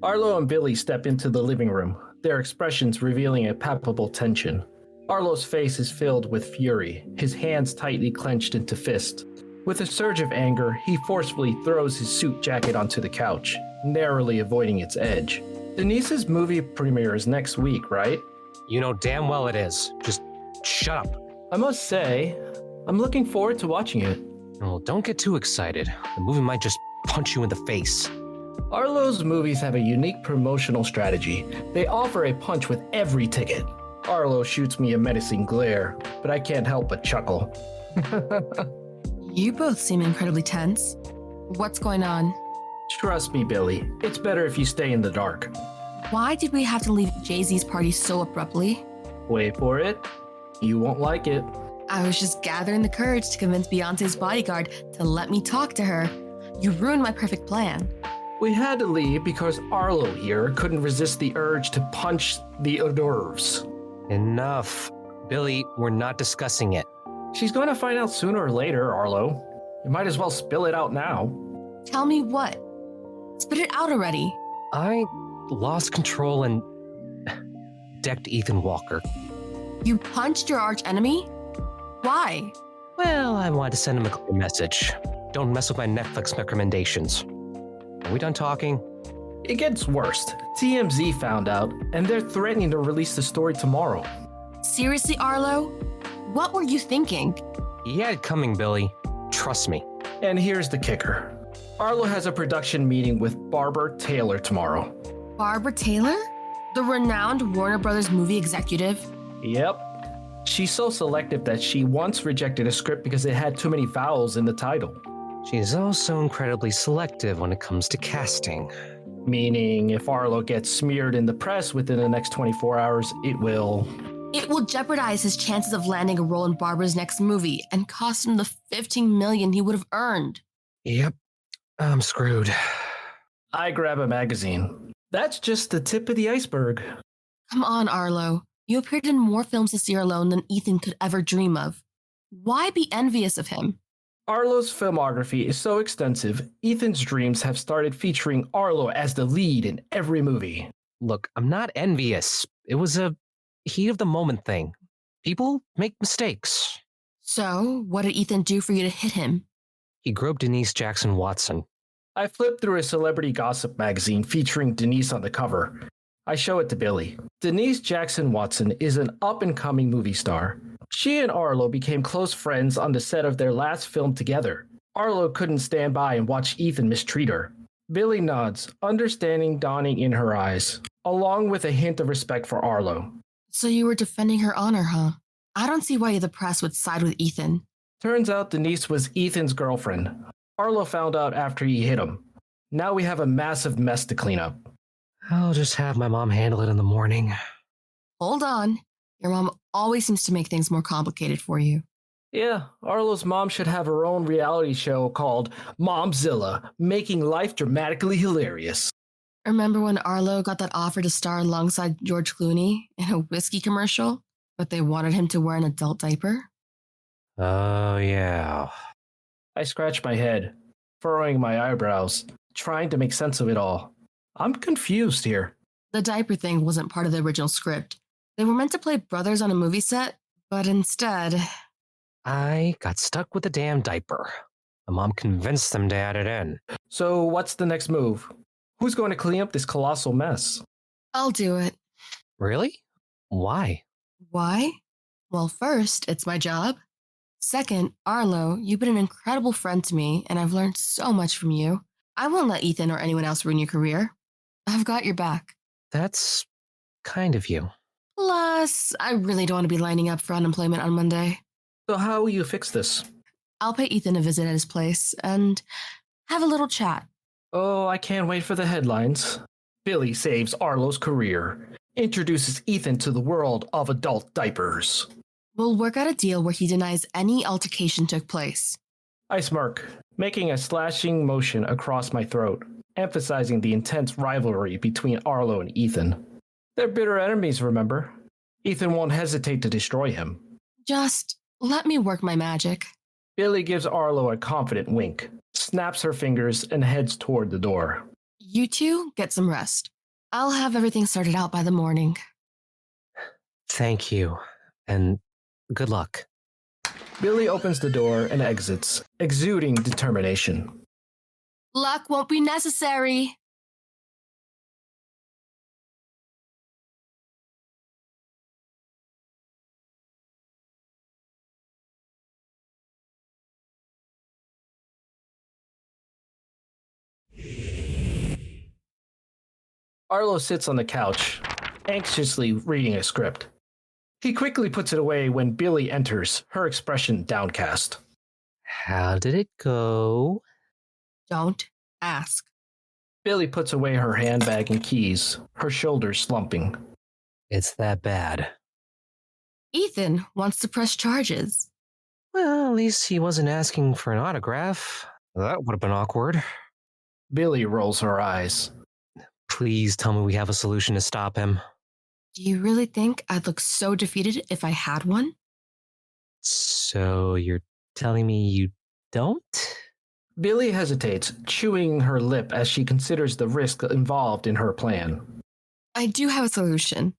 Arlo and Billie step into the living room, their expressions revealing a palpable tension. Arlo's face is filled with fury, his hands tightly clenched into fists. With a surge of anger, he forcefully throws his suit jacket onto the couch, narrowly avoiding its edge. Denise's movie premiere is next week, right? You know damn well it is. Just shut up. I must say, I'm looking forward to watching it. Oh, don't get too excited. The movie might just punch you in the face. Arlo's movies have a unique promotional strategy. They offer a punch with every ticket. Arlo shoots me a menacing glare, but I can't help but chuckle. You both seem incredibly tense. What's going on? Trust me, Billie. It's better if you stay in the dark. Why did we have to leave Jay-Z's party so abruptly? Wait for it. You won't like it. I was just gathering the courage to convince Beyonce's bodyguard to let me talk to her. You ruined my perfect plan. We had to leave because Arlo here couldn't resist the urge to punch the hors d'oeuvres. Enough. Billie, we're not discussing it. She's going to find out sooner or later, Arlo. You might as well spill it out now. Tell me what? Spit it out already. I lost control and decked Ethan Walker. You punched your arch enemy? Why? Well, I wanted to send him a clear message. Don't mess with my Netflix recommendations. Are we done talking? It gets worse. TMZ found out, and they're threatening to release the story tomorrow. Seriously, Arlo? What were you thinking? You had it coming, Billie. Trust me. And here's the kicker. Arlo has a production meeting with Barbara Taylor tomorrow. Barbara Taylor? The renowned Warner Brothers movie executive? Yep. She's so selective that she once rejected a script because it had too many vowels in the title. She's also incredibly selective when it comes to casting. Meaning, if Arlo gets smeared in the press within the next 24 hours, it will... It will jeopardize his chances of landing a role in Barbara's next movie and cost him the $15 million he would have earned. Yep, I'm screwed. I grab a magazine. That's just the tip of the iceberg. Come on, Arlo. You appeared in more films this year alone than Ethan could ever dream of. Why be envious of him? Arlo's filmography is so extensive, Ethan's dreams have started featuring Arlo as the lead in every movie. Look, I'm not envious. It was a heat of the moment thing. People make mistakes. So, what did Ethan do for you to hit him? He groped Denise Jackson Watson. I flip through a celebrity gossip magazine featuring Denise on the cover. I show it to Billie. Denise Jackson Watson is an up-and-coming movie star. She and Arlo became close friends on the set of their last film together. Arlo couldn't stand by and watch Ethan mistreat her. Billie nods, understanding dawning in her eyes, along with a hint of respect for Arlo. So you were defending her honor, huh? I don't see why the press would side with Ethan. Turns out Denise was Ethan's girlfriend. Arlo found out after he hit him. Now we have a massive mess to clean up. I'll just have my mom handle it in the morning. Hold on. Your mom always seems to make things more complicated for you. Yeah, Arlo's mom should have her own reality show called Momzilla, making life dramatically hilarious. Remember when Arlo got that offer to star alongside George Clooney in a whiskey commercial, but they wanted him to wear an adult diaper? Oh, yeah. I scratch my head, furrowing my eyebrows, trying to make sense of it all. I'm confused here. The diaper thing wasn't part of the original script. They were meant to play brothers on a movie set, but instead... I got stuck with the damn diaper. My mom convinced them to add it in. So what's the next move? Who's going to clean up this colossal mess? I'll do it. Really? Why? Why? Well, first, it's my job. Second, Arlo, you've been an incredible friend to me, and I've learned so much from you. I won't let Ethan or anyone else ruin your career. I've got your back. That's kind of you. Plus, I really don't want to be lining up for unemployment on Monday. So how will you fix this? I'll pay Ethan a visit at his place and have a little chat. Oh, I can't wait for the headlines. Billie saves Arlo's career. Introduces Ethan to the world of adult diapers. We'll work out a deal where he denies any altercation took place. I smirk, making a slashing motion across my throat, emphasizing the intense rivalry between Arlo and Ethan. They're bitter enemies, remember? Ethan won't hesitate to destroy him. Just let me work my magic. Billie gives Arlo a confident wink, snaps her fingers, and heads toward the door. You two get some rest. I'll have everything sorted out by the morning. Thank you, and good luck. Billie opens the door and exits, exuding determination. Luck won't be necessary. Arlo sits on the couch, anxiously reading a script. He quickly puts it away when Billie enters, her expression downcast. How did it go? Don't ask. Billie puts away her handbag and keys, her shoulders slumping. It's that bad. Ethan wants to press charges. Well, at least he wasn't asking for an autograph. That would have been awkward. Billie rolls her eyes. Please tell me we have a solution to stop him. Do you really think I'd look so defeated if I had one? So you're telling me you don't? Billie hesitates, chewing her lip as she considers the risk involved in her plan. I do have a solution,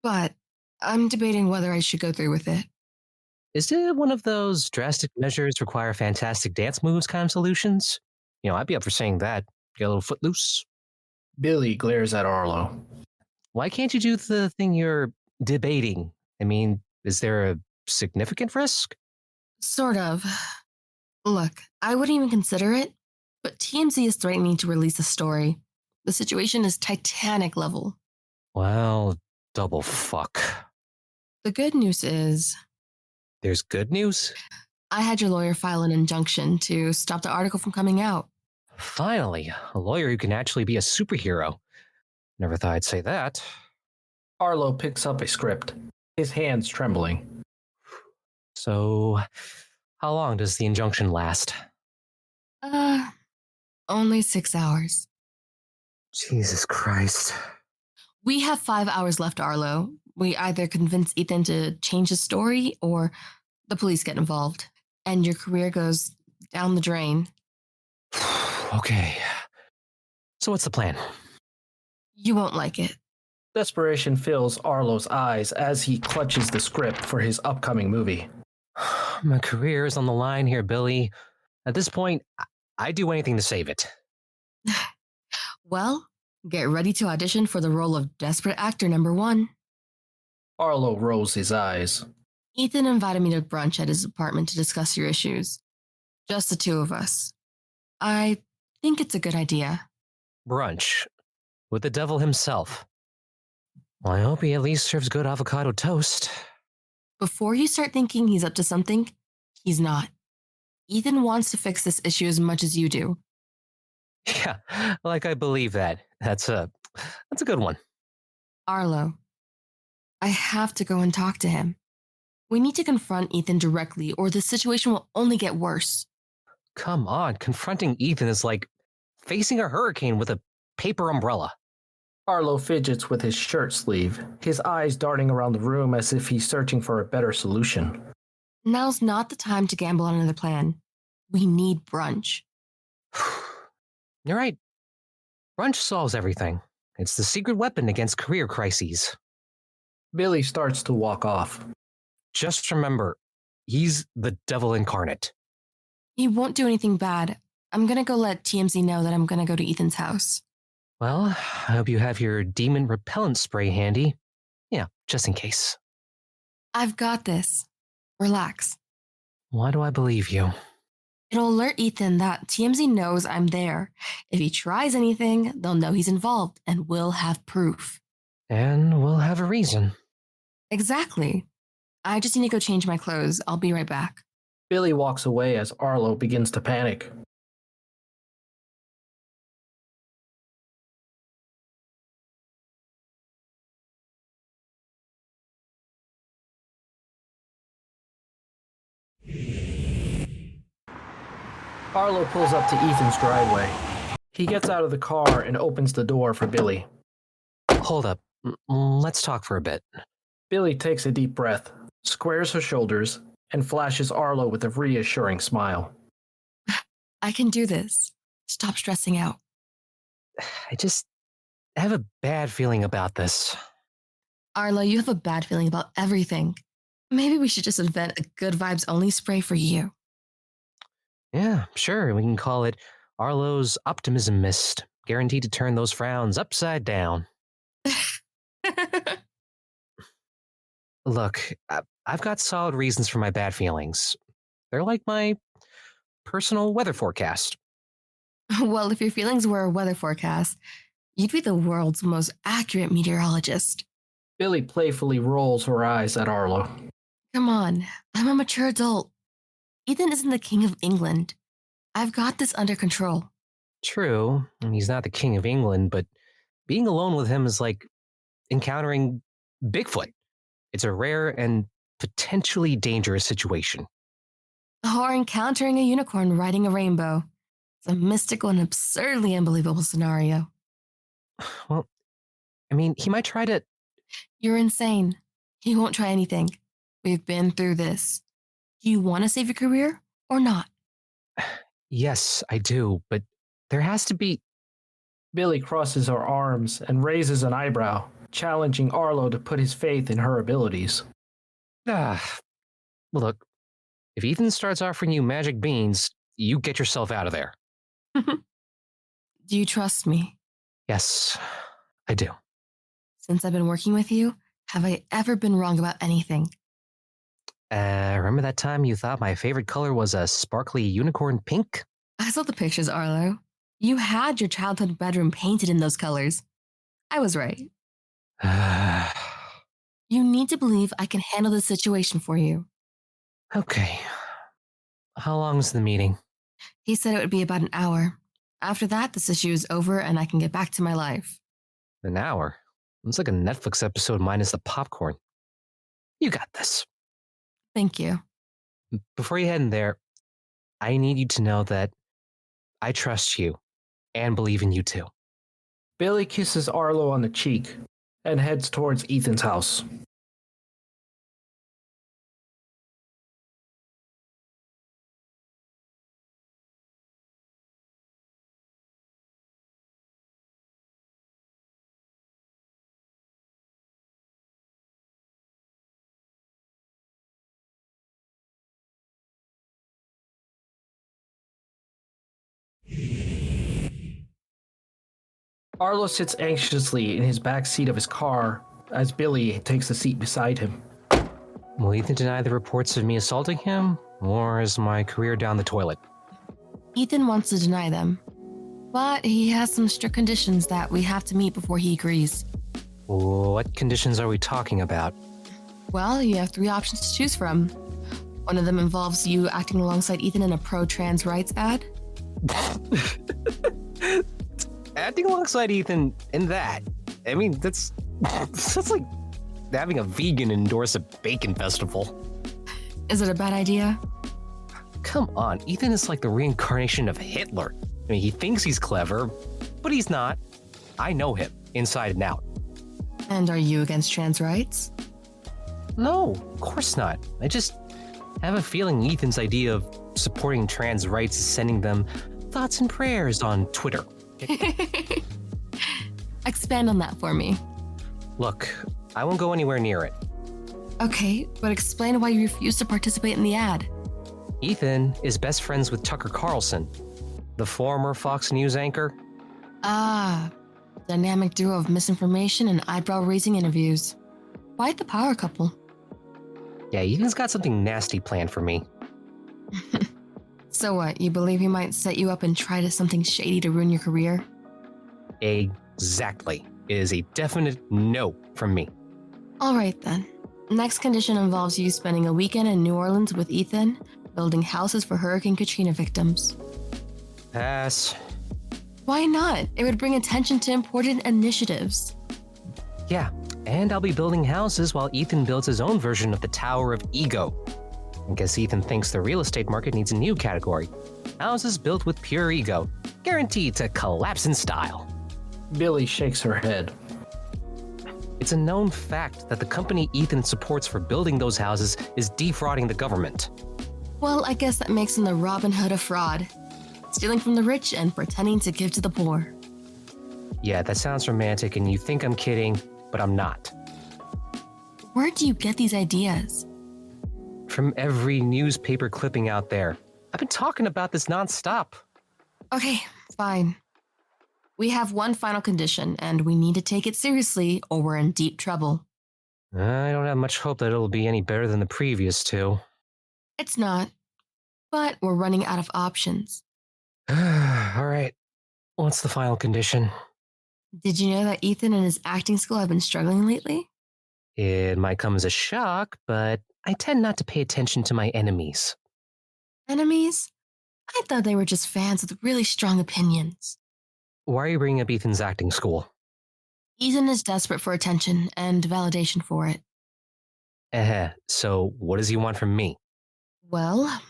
but I'm debating whether I should go through with it. Is it one of those drastic measures require fantastic dance moves kind of solutions? I'd be up for saying that. Get a little footloose. Billie glares at Arlo. Why can't you do the thing you're debating? I mean, is there a significant risk? Sort of. Look, I wouldn't even consider it, but TMZ is threatening to release a story. The situation is Titanic level. Well, double fuck. The good news is, There's good news? I had your lawyer file an injunction to stop the article from coming out. Finally, a lawyer who can actually be a superhero. Never thought I'd say that. Arlo picks up a script, his hands trembling. So, how long does the injunction last? Only 6 hours. Jesus Christ. We have 5 hours left, Arlo. We either convince Ethan to change his story or the police get involved and your career goes down the drain. Okay. So what's the plan? You won't like it. Desperation fills Arlo's eyes as he clutches the script for his upcoming movie. My career is on the line here, Billie. At this point, I'd do anything to save it. Well, get ready to audition for the role of desperate actor number 1. Arlo rolls his eyes. Ethan invited me to brunch at his apartment to discuss your issues. Just the two of us. I think it's a good idea. Brunch. With the devil himself. Well, I hope he at least serves good avocado toast. Before you start thinking he's up to something, he's not. Ethan wants to fix this issue as much as you do. Yeah, like I believe that. That's a good one. Arlo, I have to go and talk to him. We need to confront Ethan directly or the situation will only get worse. Come on, confronting Ethan is like facing a hurricane with a paper umbrella. Arlo fidgets with his shirt sleeve, his eyes darting around the room as if he's searching for a better solution. Now's not the time to gamble on another plan. We need brunch. You're right. Brunch solves everything. It's the secret weapon against career crises. Billie starts to walk off. Just remember, he's the devil incarnate. He won't do anything bad. I'm gonna go let TMZ know that I'm gonna go to Ethan's house. Well, I hope you have your demon repellent spray handy. Yeah, just in case. I've got this. Relax. Why do I believe you? It'll alert Ethan that TMZ knows I'm there. If he tries anything, they'll know he's involved and we'll have proof. And we'll have a reason. Exactly. I just need to go change my clothes. I'll be right back. Billie walks away as Arlo begins to panic. Arlo pulls up to Ethan's driveway. He gets out of the car and opens the door for Billie. Hold up. Let's talk for a bit. Billie takes a deep breath, squares her shoulders, and flashes Arlo with a reassuring smile. I can do this. Stop stressing out. I just have a bad feeling about this. Arlo, you have a bad feeling about everything. Maybe we should just invent a good vibes only spray for you. Yeah, sure, we can call it Arlo's Optimism Mist, guaranteed to turn those frowns upside down. Look, I've got solid reasons for my bad feelings. They're like my personal weather forecast. Well, if your feelings were a weather forecast, you'd be the world's most accurate meteorologist. Billie playfully rolls her eyes at Arlo. Come on, I'm a mature adult. Ethan isn't the king of England. I've got this under control. True, he's not the king of England, but being alone with him is like encountering Bigfoot. It's a rare and potentially dangerous situation. Or encountering a unicorn riding a rainbow. It's a mystical and absurdly unbelievable scenario. Well, I mean, he might try to. You're insane. He won't try anything. We've been through this. Do you want to save your career or not? Yes, I do, but there has to be. Billie crosses her arms and raises an eyebrow, challenging Arlo to put his faith in her abilities. Look, if Ethan starts offering you magic beans, you get yourself out of there. Do you trust me? Yes, I do. Since I've been working with you, have I ever been wrong about anything? Remember that time you thought my favorite color was a sparkly unicorn pink? I saw the pictures, Arlo. You had your childhood bedroom painted in those colors. I was right. You need to believe I can handle this situation for you. Okay. How long is the meeting? He said it would be about an hour. After that, this issue is over and I can get back to my life. An hour? It's like a Netflix episode minus the popcorn. You got this. Thank you. Before you head in there, I need you to know that I trust you and believe in you too. Billie kisses Arlo on the cheek and heads towards Ethan's house. Arlo sits anxiously in his back seat of his car as Billie takes the seat beside him. Will Ethan deny the reports of me assaulting him, or is my career down the toilet? Ethan wants to deny them, but he has some strict conditions that we have to meet before he agrees. What conditions are we talking about? Well, you have 3 options to choose from. One of them involves you acting alongside Ethan in a pro-trans rights ad. Acting alongside Ethan in that. I mean, that's like having a vegan endorse a bacon festival. Is it a bad idea? Come on, Ethan is like the reincarnation of Hitler. I mean, he thinks he's clever, but he's not. I know him, inside and out. And are you against trans rights? No, of course not. I just have a feeling Ethan's idea of supporting trans rights is sending them thoughts and prayers on Twitter. Expand on that for me. Look, I won't go anywhere near it. Okay, but explain why you refuse to participate in the ad. Ethan is best friends with Tucker Carlson, the former Fox News anchor. Ah, dynamic duo of misinformation and eyebrow-raising interviews. Quite the power couple. Yeah, Ethan's got something nasty planned for me. So what, you believe he might set you up and try to something shady to ruin your career? Exactly. It is a definite no from me. All right then. Next condition involves you spending a weekend in New Orleans with Ethan, building houses for Hurricane Katrina victims. Pass. Why not? It would bring attention to important initiatives. Yeah, and I'll be building houses while Ethan builds his own version of the Tower of Ego. I guess Ethan thinks the real estate market needs a new category. Houses built with pure ego, guaranteed to collapse in style. Billie shakes her head. It's a known fact that the company Ethan supports for building those houses is defrauding the government. Well, I guess that makes him the Robin Hood of fraud. Stealing from the rich and pretending to give to the poor. Yeah, that sounds romantic, and you think I'm kidding, but I'm not. Where do you get these ideas? From every newspaper clipping out there. I've been talking about this nonstop. Okay, fine. We have one final condition, and we need to take it seriously or we're in deep trouble. I don't have much hope that it'll be any better than the previous two. It's not, but we're running out of options. All right. What's the final condition? Did you know that Ethan and his acting school have been struggling lately? It might come as a shock, but I tend not to pay attention to my enemies. Enemies? I thought they were just fans with really strong opinions. Why are you bringing up Ethan's acting school? Ethan is desperate for attention and validation for it. So what does he want from me? Well,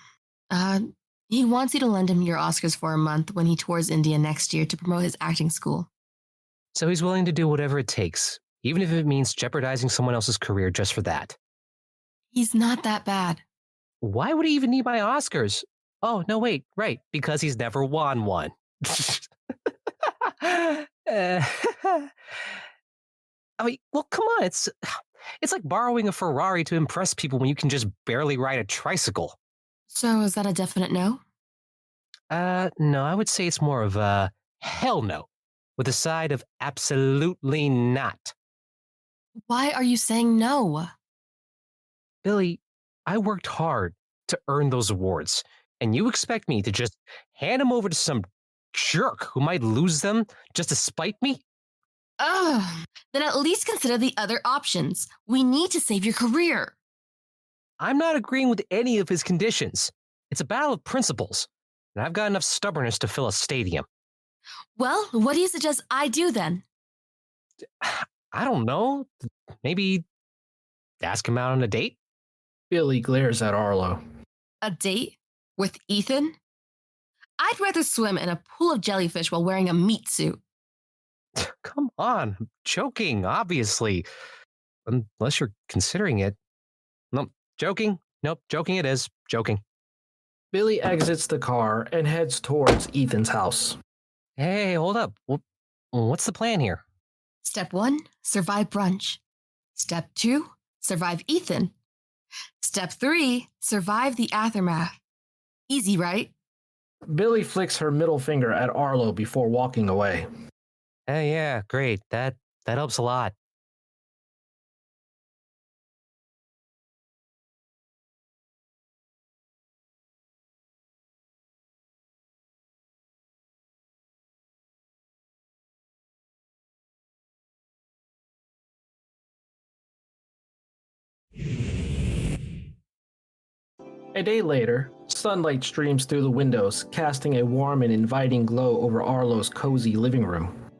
he wants you to lend him your Oscars for a month when he tours India next year to promote his acting school. So he's willing to do whatever it takes, even if it means jeopardizing someone else's career just for that. He's not that bad. Why would he even need my Oscars? Oh, no, wait, right, because he's never won one. I mean, well, come on, it's like borrowing a Ferrari to impress people when you can just barely ride a tricycle. So is that a definite no? No, I would say it's more of a hell no, with a side of absolutely not. Why are you saying no? Billie, I worked hard to earn those awards, and you expect me to just hand them over to some jerk who might lose them just to spite me? Ugh. Then at least consider the other options. We need to save your career. I'm not agreeing with any of his conditions. It's a battle of principles, and I've got enough stubbornness to fill a stadium. Well, what do you suggest I do then? I don't know. Maybe ask him out on a date? Billie glares at Arlo. A date? With Ethan? I'd rather swim in a pool of jellyfish while wearing a meat suit. Come on, I'm joking, obviously. Unless you're considering it. Nope, joking. Nope, joking it is. Joking. Billie exits the car and heads towards Ethan's house. Hey, hold up. What's the plan here? Step 1, survive brunch. Step 2, survive Ethan. Step 3, survive the aftermath. Easy, right? Billie flicks her middle finger at Arlo before walking away. Hey, yeah, great. That helps a lot. A day later, sunlight streams through the windows, casting a warm and inviting glow over Arlo's cozy living room.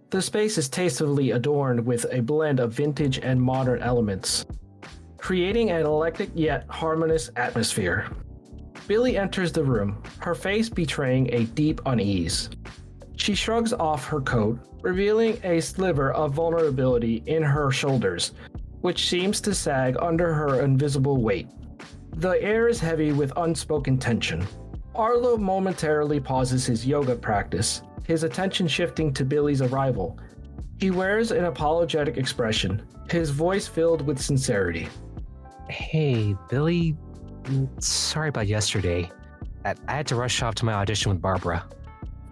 The space is tastefully adorned with a blend of vintage and modern elements, creating an eclectic yet harmonious atmosphere. Billie enters the room, her face betraying a deep unease. She shrugs off her coat, revealing a sliver of vulnerability in her shoulders, which seems to sag under her invisible weight. The air is heavy with unspoken tension. Arlo momentarily pauses his yoga practice, his attention shifting to Billie's arrival. He wears an apologetic expression, his voice filled with sincerity. Hey, Billie. Sorry about yesterday. I had to rush off to my audition with Barbara.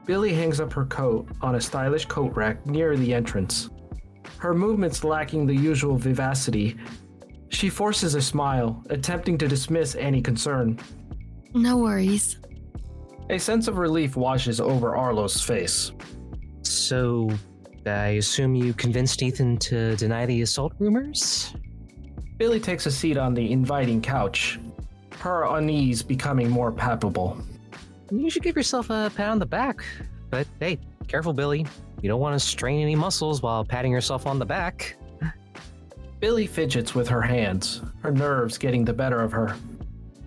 Billie hangs up her coat on a stylish coat rack near the entrance. Her movements lacking the usual vivacity, she forces a smile, attempting to dismiss any concern. No worries. A sense of relief washes over Arlo's face. So, I assume you convinced Ethan to deny the assault rumors? Billie takes a seat on the inviting couch, her unease becoming more palpable. You should give yourself a pat on the back. But hey, careful, Billie. You don't want to strain any muscles while patting yourself on the back. Billie fidgets with her hands, her nerves getting the better of her.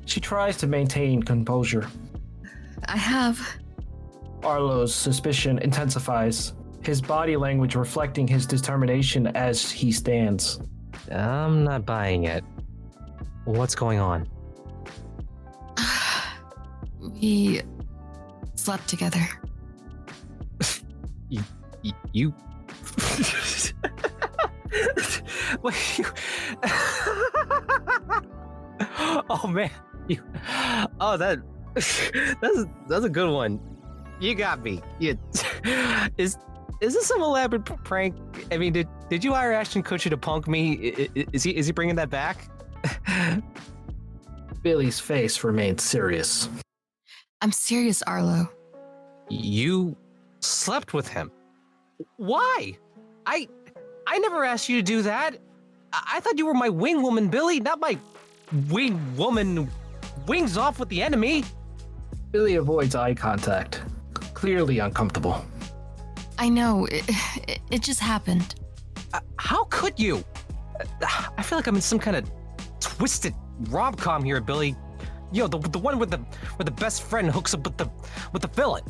She tries to maintain composure. I have. Arlo's suspicion intensifies, his body language reflecting his determination as he stands. I'm not buying it. What's going on? We slept together. You. Wait, you. Oh man, you. Oh that's a good one. You got me. You. Is this some elaborate prank? I mean, did you hire Ashton Kutcher to punk me? Is he bringing that back? Billie's face remained serious. I'm serious, Arlo. You slept with him. Why? I never asked you to do that. I thought you were my wing woman, Billie, not my wing woman. Wings off with the enemy. Billie avoids eye contact, clearly uncomfortable. I know, it just happened. How could you? I feel like I'm in some kind of twisted rom-com here, Billie. Yo, the one where the best friend hooks up with the villain.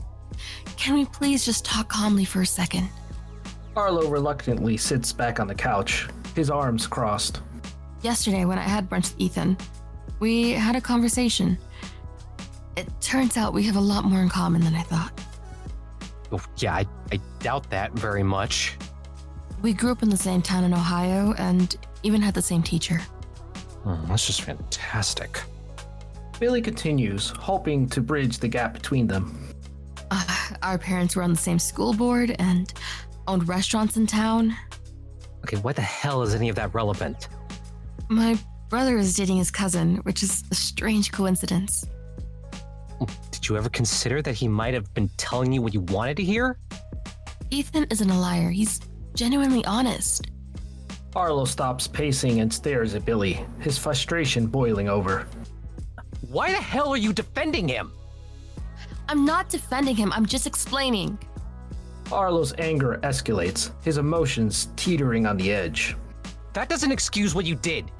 Can we please just talk calmly for a second? Arlo reluctantly sits back on the couch, his arms crossed. Yesterday, when I had brunch with Ethan, we had a conversation. It turns out we have a lot more in common than I thought. Oh, yeah, I doubt that very much. We grew up in the same town in Ohio and even had the same teacher. That's just fantastic. Billie continues, hoping to bridge the gap between them. Our parents were on the same school board and owned restaurants in town. Okay, why the hell is any of that relevant? My brother is dating his cousin, which is a strange coincidence. Did you ever consider that he might have been telling you what you wanted to hear? Ethan isn't a liar. He's genuinely honest. Arlo stops pacing and stares at Billie, his frustration boiling over. Why the hell are you defending him? I'm not defending him. I'm just explaining. Arlo's anger escalates, his emotions teetering on the edge. That doesn't excuse what you did.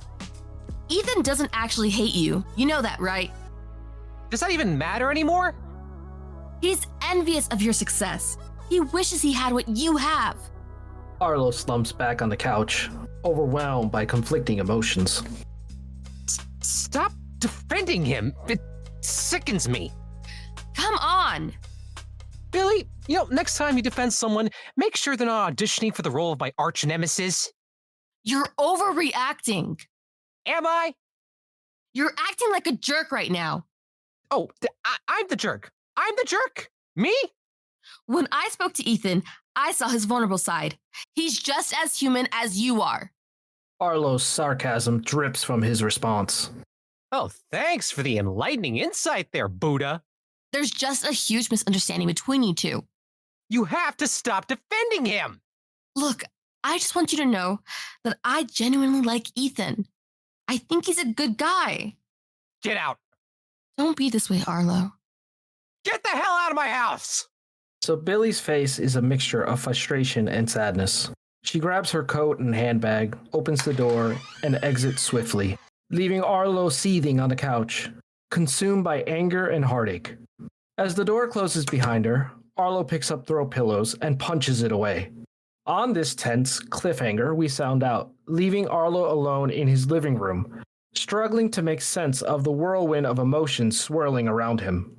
Ethan doesn't actually hate you. You know that, right? Does that even matter anymore? He's envious of your success. He wishes he had what you have. Arlo slumps back on the couch, overwhelmed by conflicting emotions. Stop defending him. It sickens me. Come on. Billie, next time you defend someone, make sure they're not auditioning for the role of my arch nemesis. You're overreacting. Am I? You're acting like a jerk right now. Oh, I'm the jerk. I'm the jerk. Me? When I spoke to Ethan, I saw his vulnerable side. He's just as human as you are. Arlo's sarcasm drips from his response. Oh, thanks for the enlightening insight there, Buddha. There's just a huge misunderstanding between you two. You have to stop defending him. Look, I just want you to know that I genuinely like Ethan. I think he's a good guy. Get out. Don't be this way, Arlo. Get the hell out of my house. So Billie's face is a mixture of frustration and sadness. She grabs her coat and handbag, opens the door, and exits swiftly, leaving Arlo seething on the couch, consumed by anger and heartache. As the door closes behind her, Arlo picks up throw pillows and punches it away. On this tense cliffhanger, we sound out, leaving Arlo alone in his living room, struggling to make sense of the whirlwind of emotions swirling around him.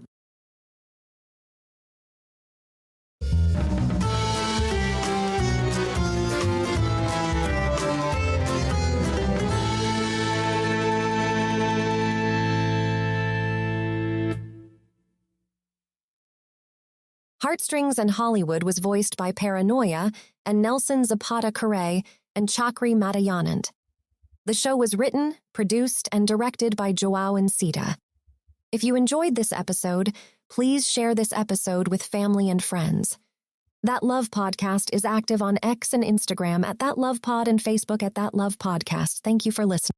Heartstrings and Hollywood was voiced by Paranoia and Nelson Zapata Correa and Chakri Matayanand. The show was written, produced, and directed by Joao Encita. If you enjoyed this episode, please share this episode with family and friends. That Love Podcast is active on X and Instagram at That Love Pod and Facebook at That Love Podcast. Thank you for listening.